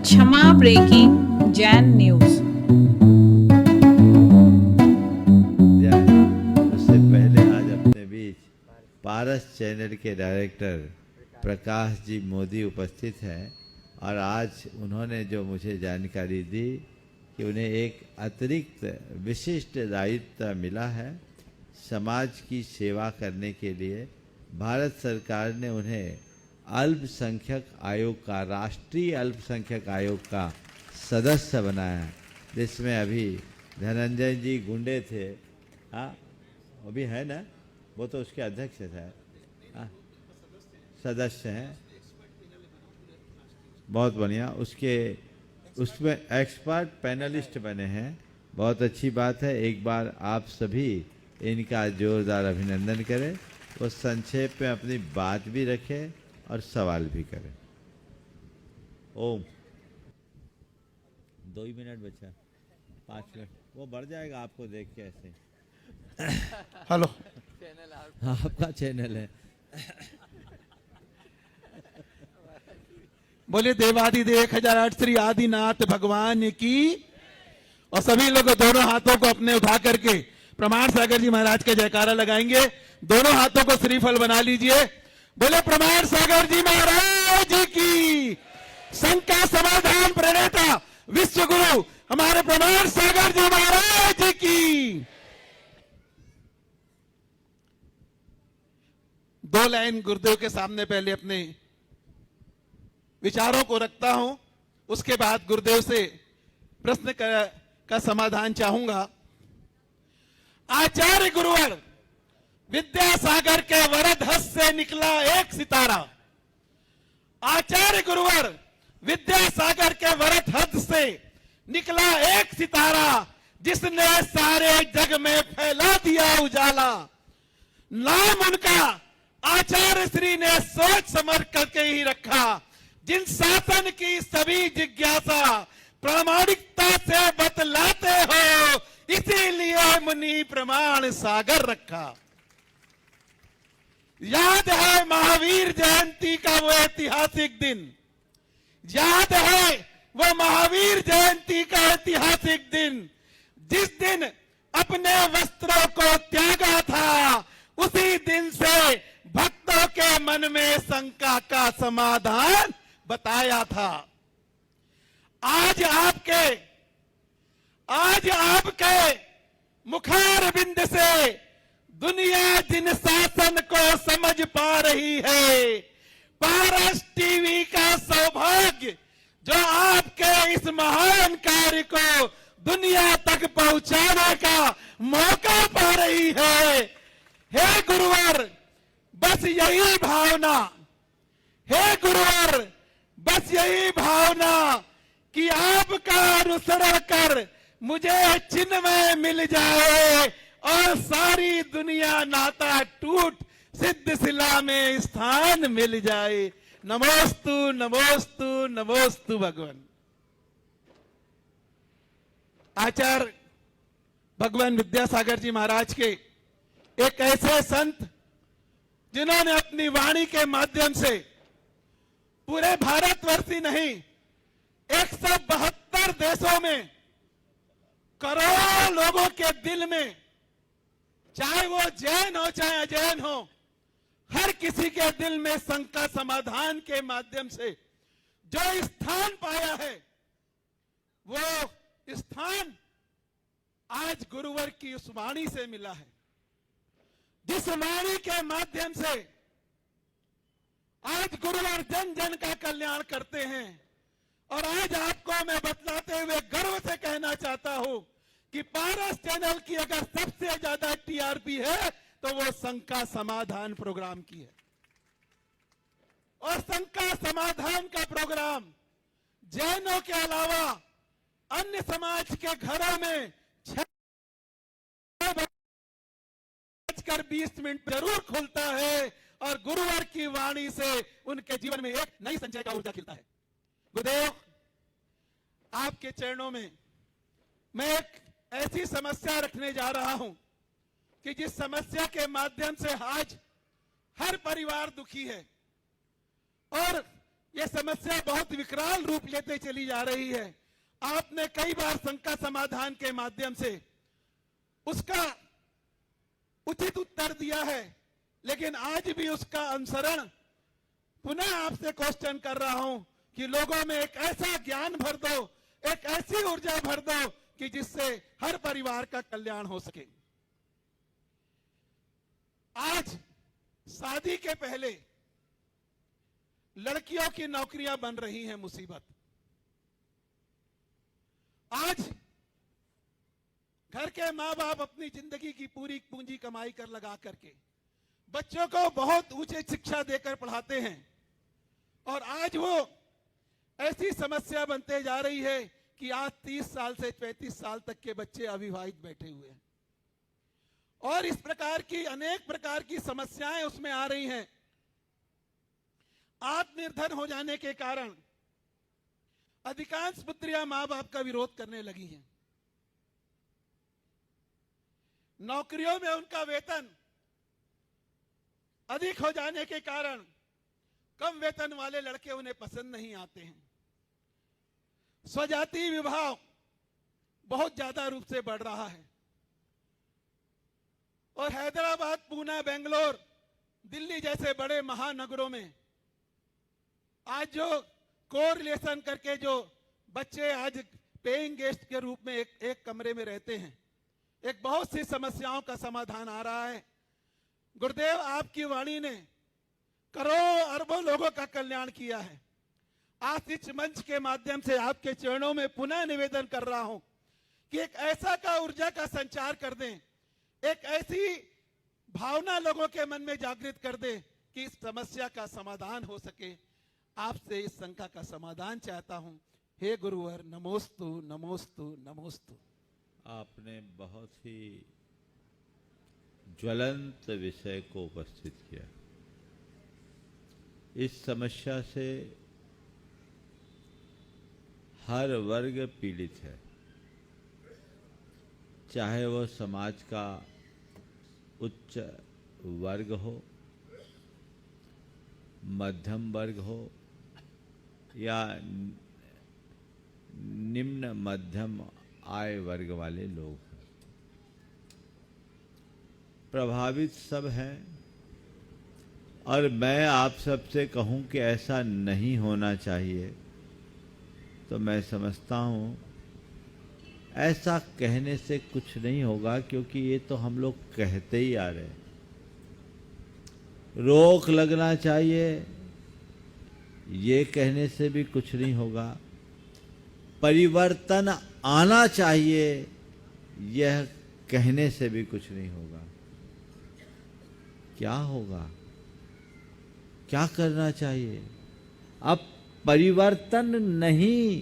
क्षमा breaking Jain news. उससे पहले आज अपने बीच पारस चैनल के डायरेक्टर प्रकाश जी मोदी उपस्थित हैं और आज उन्होंने जो मुझे जानकारी दी कि उन्हें एक अतिरिक्त विशिष्ट दायित्व मिला है। समाज की सेवा करने के लिए भारत सरकार ने उन्हें अल्पसंख्यक आयोग का, राष्ट्रीय अल्पसंख्यक आयोग का सदस्य बनाया है, जिसमें अभी धनंजय जी गुंडे थे। हाँ, वो भी है ना, वो तो उसके अध्यक्ष थे। हाँ, सदस्य हैं, बहुत बढ़िया। उसमें एक्सपर्ट पैनलिस्ट बने हैं, बहुत अच्छी बात है। एक बार आप सभी इनका जोरदार अभिनंदन करें। वो संक्षेप में अपनी बात भी रखें और सवाल भी करें। ओम, 2 ही मिनट बचा, 5 मिनट, वो बढ़ जाएगा आपको देख के ऐसे। हेलो, आपका चैनल है। बोले देवाधिदेव 1008 श्री आदिनाथ भगवान की। और सभी लोग दोनों हाथों को अपने उठा करके प्रमाण सागर जी महाराज के जयकारा लगाएंगे। दोनों हाथों को श्रीफल बना लीजिए। बोले प्रमाण सागर जी महाराज की। शंका समाधान प्रणेता विश्व गुरु हमारे प्रमाण सागर जी महाराज की। 2 लाइन गुरुदेव के सामने पहले अपने विचारों को रखता हूं, उसके बाद गुरुदेव से प्रश्न का समाधान चाहूंगा। आचार्य गुरुवर विद्यासागर के वरद हस्त से निकला एक सितारा। आचार्य गुरुवर विद्यासागर के वरद हस्त से निकला एक सितारा, जिसने सारे जग में फैला दिया उजाला। नाम उनका आचार्य श्री ने सोच समझ करके ही रखा। जिन शासन की सभी जिज्ञासा प्रामाणिकता से बतलाते हो, इसीलिए मुनि प्रमाण सागर रखा। याद है महावीर जयंती का वो ऐतिहासिक दिन। याद है वो महावीर जयंती का ऐतिहासिक दिन, जिस दिन अपने वस्त्रों को त्यागा था। उसी दिन से भक्तों के मन में शंका का समाधान बताया था। आज आपके मुखारविंद से दुनिया जिन शासन को समझ पा रही है, पारस टीवी का सौभाग्य जो आपके इस महान कार्य को दुनिया तक पहुंचाने का मौका पा रही है। हे गुरुवर, बस यही भावना, हे गुरुवर, बस यही भावना कि आपका अनुसरण कर मुझे चिन्मय मिल जाए और सारी दुनिया नाता टूट सिद्ध शिला में स्थान मिल जाए। नमोस्तु नमोस्तु नमोस्तु भगवान। आचार्य भगवान विद्यासागर जी महाराज के एक ऐसे संत जिन्होंने अपनी वाणी के माध्यम से पूरे भारतवर्ष ही नहीं 172 देशों में करोड़ों लोगों के दिल में, चाहे वो जैन हो चाहे अजैन हो, हर किसी के दिल में शंका समाधान के माध्यम से जो स्थान पाया है, वो स्थान आज गुरुवर की उस वाणी से मिला है। जिस वाणी के माध्यम से आज गुरुवर जन जन का कल्याण करते हैं। और आज आपको मैं बतलाते हुए गर्व से कहना चाहता हूं कि पारस चैनल की अगर सबसे ज्यादा टीआरपी है तो वो शंका समाधान प्रोग्राम की है। और शंका समाधान का प्रोग्राम जैनों के अलावा अन्य समाज के घरों में 6:20 जरूर खुलता है और गुरुवर की वाणी से उनके जीवन में एक नई संचय का ऊर्जा खिलता है। गुरुदेव, आपके चरणों में मैं एक ऐसी समस्या रखने जा रहा हूं कि जिस समस्या के माध्यम से आज हर परिवार दुखी है और ये समस्या बहुत विकराल रूप लेते चली जा रही है। आपने कई बार शंका समाधान के माध्यम से उसका उचित उत्तर दिया है, लेकिन आज भी उसका अनुसरण पुनः आपसे क्वेश्चन कर रहा हूं कि लोगों में एक ऐसा ज्ञान भर दो, एक ऐसी ऊर्जा भर दो कि जिससे हर परिवार का कल्याण हो सके। आज शादी के पहले लड़कियों की नौकरियां बन रही हैं मुसीबत। आज घर के मां बाप अपनी जिंदगी की पूरी पूंजी कमाई कर लगा करके बच्चों को बहुत ऊंची शिक्षा देकर पढ़ाते हैं, और आज वो ऐसी समस्या बनते जा रही है कि आज 30 साल से 35 साल तक के बच्चे अविवाहित बैठे हुए हैं, और इस प्रकार की अनेक प्रकार की समस्याएं उसमें आ रही हैं। आत्मनिर्भर हो जाने के कारण अधिकांश पुत्रियां मां बाप का विरोध करने लगी हैं। नौकरियों में उनका वेतन अधिक हो जाने के कारण कम वेतन वाले लड़के उन्हें पसंद नहीं आते हैं। स्वजाति विवाह बहुत ज्यादा रूप से बढ़ रहा है, और हैदराबाद, पूना, बेंगलोर, दिल्ली जैसे बड़े महानगरों में आज जो कोरिलेशन करके जो बच्चे आज पेइंग गेस्ट के रूप में एक कमरे में रहते हैं, एक बहुत सी समस्याओं का समाधान आ रहा है। गुरुदेव, आपकी वाणी ने करोड़ों अरबों लोगों का कल्याण किया है। आज इस मंच के माध्यम से आपके चरणों में पुनः निवेदन कर रहा हूं कि एक ऐसा का ऊर्जा का संचार कर दें, एक ऐसी भावना लोगों के मन में जागृत कर दें कि इस समस्या का समाधान हो सके। आपसे इस शंका का समाधान चाहता हूं। हे गुरुवर, नमोस्तु नमोस्तु नमोस्तु। आपने बहुत ही ज्वलंत विषय को उपस्थित किया। इस समस्या से हर वर्ग पीड़ित है, चाहे वह समाज का उच्च वर्ग हो, मध्यम वर्ग हो, या निम्न मध्यम आय वर्ग वाले लोग हैं। प्रभावित सब हैं, और मैं आप सबसे कहूं कि ऐसा नहीं होना चाहिए, तो मैं समझता हूं ऐसा कहने से कुछ नहीं होगा, क्योंकि ये तो हम लोग कहते ही आ रहे हैं। रोक लगना चाहिए, ये कहने से भी कुछ नहीं होगा। परिवर्तन आना चाहिए, यह कहने से भी कुछ नहीं होगा। क्या होगा? क्या करना चाहिए? अब परिवर्तन नहीं,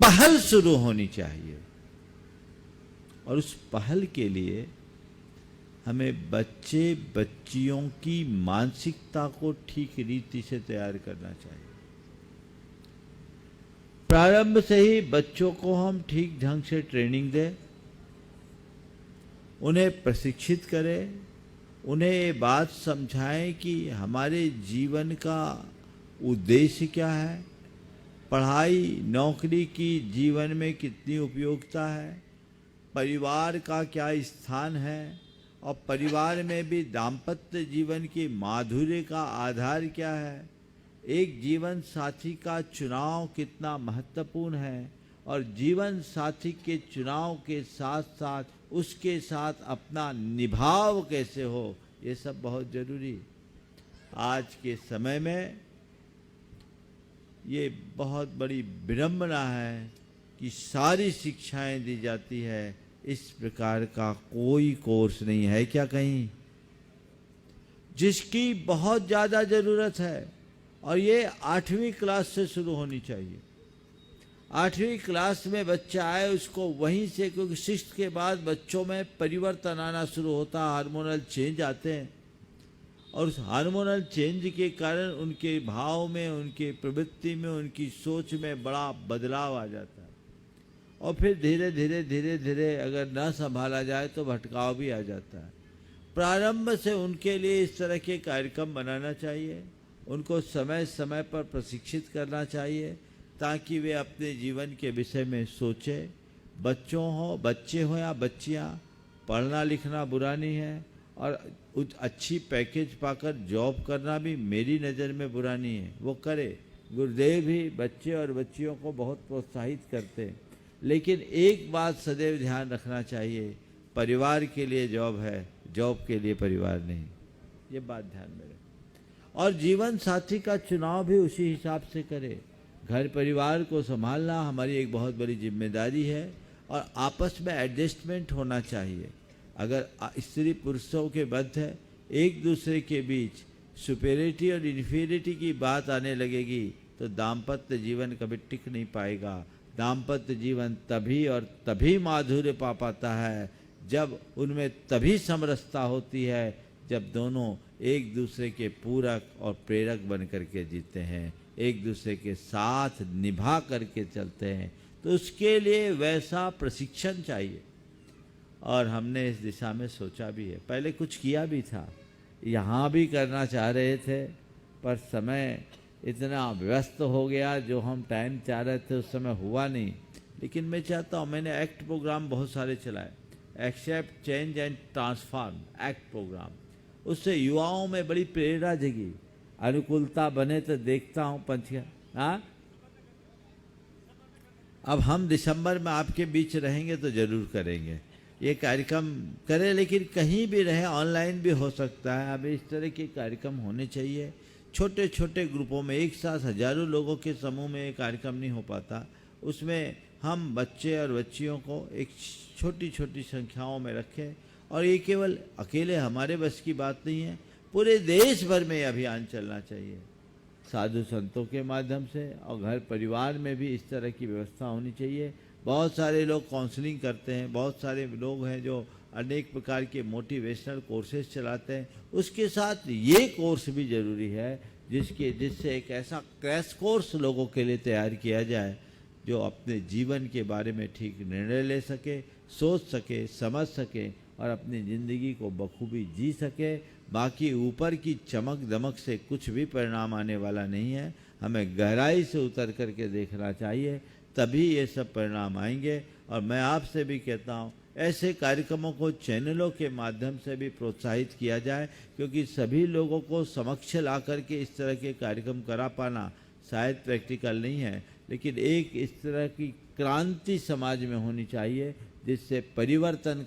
पहल शुरू होनी चाहिए, और उस पहल के लिए हमें बच्चे बच्चियों की मानसिकता को ठीक रीति से तैयार करना चाहिए। प्रारंभ से ही बच्चों को हम ठीक ढंग से ट्रेनिंग दें, उन्हें प्रशिक्षित करें, उन्हें ये बात समझाएं कि हमारे जीवन का उद्देश्य क्या है, पढ़ाई नौकरी की जीवन में कितनी उपयोगिता है, परिवार का क्या स्थान है, और परिवार में भी दाम्पत्य जीवन की माधुर्य का आधार क्या है, एक जीवन साथी का चुनाव कितना महत्वपूर्ण है, और जीवन साथी के चुनाव के साथ साथ उसके साथ अपना निभाव कैसे हो, ये सब बहुत जरूरी। आज के समय में ये बहुत बड़ी विडंबना है कि सारी शिक्षाएं दी जाती है, इस प्रकार का कोई कोर्स नहीं है क्या कहीं, जिसकी बहुत ज़्यादा ज़रूरत है, और ये 8वीं क्लास से शुरू होनी चाहिए। 8वीं क्लास में बच्चा आए, उसको वहीं से, क्योंकि 6th के बाद बच्चों में परिवर्तन आना शुरू होता है, हार्मोनल चेंज आते हैं, और उस हार्मोनल चेंज के कारण उनके भाव में, उनकी प्रवृत्ति में, उनकी सोच में बड़ा बदलाव आ जाता है, और फिर धीरे धीरे धीरे धीरे अगर न संभाला जाए तो भटकाव भी आ जाता है। प्रारंभ से उनके लिए इस तरह के कार्यक्रम बनाना चाहिए, उनको समय समय पर प्रशिक्षित करना चाहिए ताकि वे अपने जीवन के विषय में सोचें। बच्चे हो या बच्चियां, पढ़ना लिखना बुरा नहीं है और अच्छी पैकेज पाकर जॉब करना भी मेरी नज़र में बुरा नहीं है, वो करे। गुरुदेव भी बच्चे और बच्चियों को बहुत प्रोत्साहित करते हैं, लेकिन एक बात सदैव ध्यान रखना चाहिए, परिवार के लिए जॉब है, जॉब के लिए परिवार नहीं, ये बात ध्यान में रखें। और जीवन साथी का चुनाव भी उसी हिसाब से करें। घर परिवार को संभालना हमारी एक बहुत बड़ी जिम्मेदारी है और आपस में एडजस्टमेंट होना चाहिए। अगर स्त्री पुरुषों के बद्ध है, एक दूसरे के बीच सुपेरिटी और इन्फीरियरिटी की बात आने लगेगी तो दाम्पत्य जीवन कभी टिक नहीं पाएगा। दाम्पत्य जीवन तभी और तभी माधुर्य पा पाता है जब उनमें तभी समरसता होती है जब दोनों एक दूसरे के पूरक और प्रेरक बन करके जीते हैं, एक दूसरे के साथ निभा करके चलते हैं। तो उसके लिए वैसा प्रशिक्षण चाहिए और हमने इस दिशा में सोचा भी है। पहले कुछ किया भी था, यहाँ भी करना चाह रहे थे पर समय इतना व्यस्त हो गया, जो हम टाइम चाह रहे थे उस समय हुआ नहीं। लेकिन मैं चाहता हूँ, मैंने एक्ट प्रोग्राम बहुत सारे चलाए, accept change and transform act programme, उससे युवाओं में बड़ी प्रेरणा जगी। अनुकूलता बने तो देखता हूँ पंछियाँ। हाँ, अब हम दिसंबर में आपके बीच रहेंगे तो जरूर करेंगे ये कार्यक्रम करें, लेकिन कहीं भी रहे, ऑनलाइन भी हो सकता है। अब इस तरह के कार्यक्रम होने चाहिए, छोटे छोटे ग्रुपों में, एक साथ हजारों लोगों के समूह में ये कार्यक्रम नहीं हो पाता। उसमें हम बच्चे और बच्चियों को एक छोटी छोटी संख्याओं में रखें और ये केवल अकेले हमारे बस की बात नहीं है, पूरे देश भर में ये अभियान चलना चाहिए, साधु संतों के माध्यम से, और घर परिवार में भी इस तरह की व्यवस्था होनी चाहिए। बहुत सारे लोग काउंसलिंग करते हैं, बहुत सारे लोग हैं जो अनेक प्रकार के मोटिवेशनल कोर्सेज चलाते हैं, उसके साथ ये कोर्स भी जरूरी है जिससे एक ऐसा क्रैश कोर्स लोगों के लिए तैयार किया जाए जो अपने जीवन के बारे में ठीक निर्णय ले सके, सोच सके, समझ सके और अपनी ज़िंदगी को बखूबी जी सके। बाकी ऊपर की चमक दमक से कुछ भी परिणाम आने वाला नहीं है, हमें गहराई से उतर करके देखना चाहिए, तभी ये सब परिणाम आएंगे। और मैं आपसे भी कहता हूँ, ऐसे कार्यक्रमों को चैनलों के माध्यम से भी प्रोत्साहित किया जाए, क्योंकि सभी लोगों को समक्ष ला करके इस तरह के कार्यक्रम करा पाना शायद प्रैक्टिकल नहीं है, लेकिन एक इस तरह की क्रांति समाज में होनी चाहिए जिससे परिवर्तन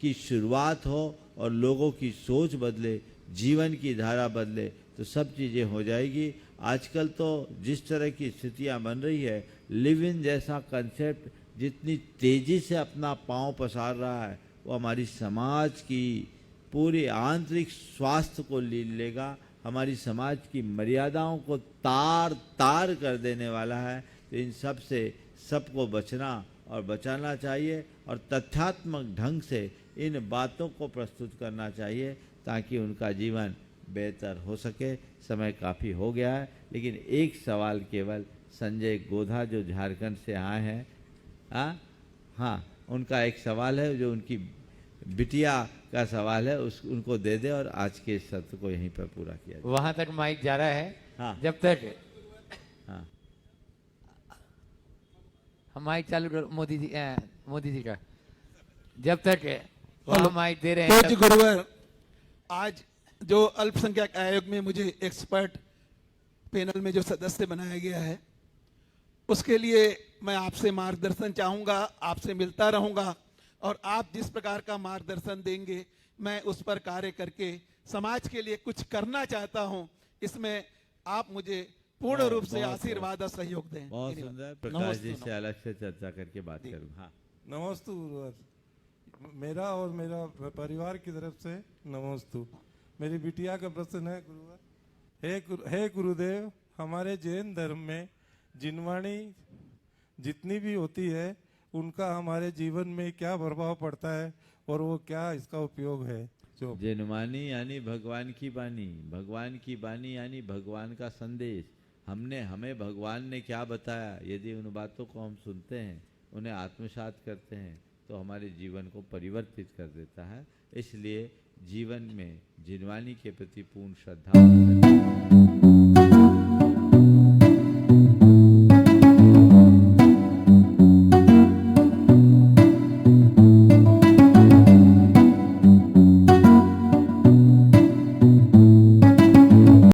की शुरुआत हो और लोगों की सोच बदले, जीवन की धारा बदले, तो सब चीज़ें हो जाएगी। आजकल तो जिस तरह की स्थितियां बन रही है, लिव इन जैसा कंसेप्ट जितनी तेज़ी से अपना पांव पसार रहा है, वो हमारी समाज की पूरी आंतरिक स्वास्थ्य को ले लेगा, हमारी समाज की मर्यादाओं को तार तार कर देने वाला है। तो इन सब से सबको बचना और बचाना चाहिए और तथ्यात्मक ढंग से इन बातों को प्रस्तुत करना चाहिए ताकि उनका जीवन बेहतर हो सके। समय काफ़ी हो गया है, लेकिन एक सवाल केवल संजय गोधा जो झारखंड से आए हैं, हाँ, उनका एक सवाल है जो उनकी बिटिया का सवाल है, उनको दे दे और आज के सत्र को यहीं पर पूरा किया जाए। वहां तक माइक जा रहा है। हाँ, जब तक हाँ, हम माइक चालू कर, मोदी जी का, जब तक वहाँ माइक दे रहे हैं पूज्य गुरुवर, आज जो अल्पसंख्यक आयोग में मुझे एक्सपर्ट पैनल में जो सदस्य बनाया गया है, उसके लिए मैं आपसे मार्गदर्शन चाहूँगा, आपसे मिलता रहूँगा और आप जिस प्रकार का मार्गदर्शन देंगे मैं उस पर कार्य करके समाज के लिए कुछ करना चाहता हूँ। इसमें आप मुझे पूर्ण रूप से आशीर्वाद और सहयोग दें। बहुत सुंदर। प्रकाश जी से अलग से चर्चा करके बात करूँ। हाँ, नमस्तु गुरुवर, मेरा और मेरा परिवार की तरफ से नमस्तु। मेरी बिटिया का प्रश्न है गुरुवर, हे गुरुदेव, हमारे जैन धर्म में जिनवाणी जितनी भी होती है उनका हमारे जीवन में क्या प्रभाव पड़ता है और वो क्या इसका उपयोग है? जो जिनवाणी यानी भगवान की बानी, भगवान की बानी यानी भगवान का संदेश। हमें भगवान ने क्या बताया, यदि उन बातों को हम सुनते हैं, उन्हें आत्मसात करते हैं, तो हमारे जीवन को परिवर्तित कर देता है। इसलिए जीवन में जिनवाणी के प्रति पूर्ण श्रद्धा होना चाहिए।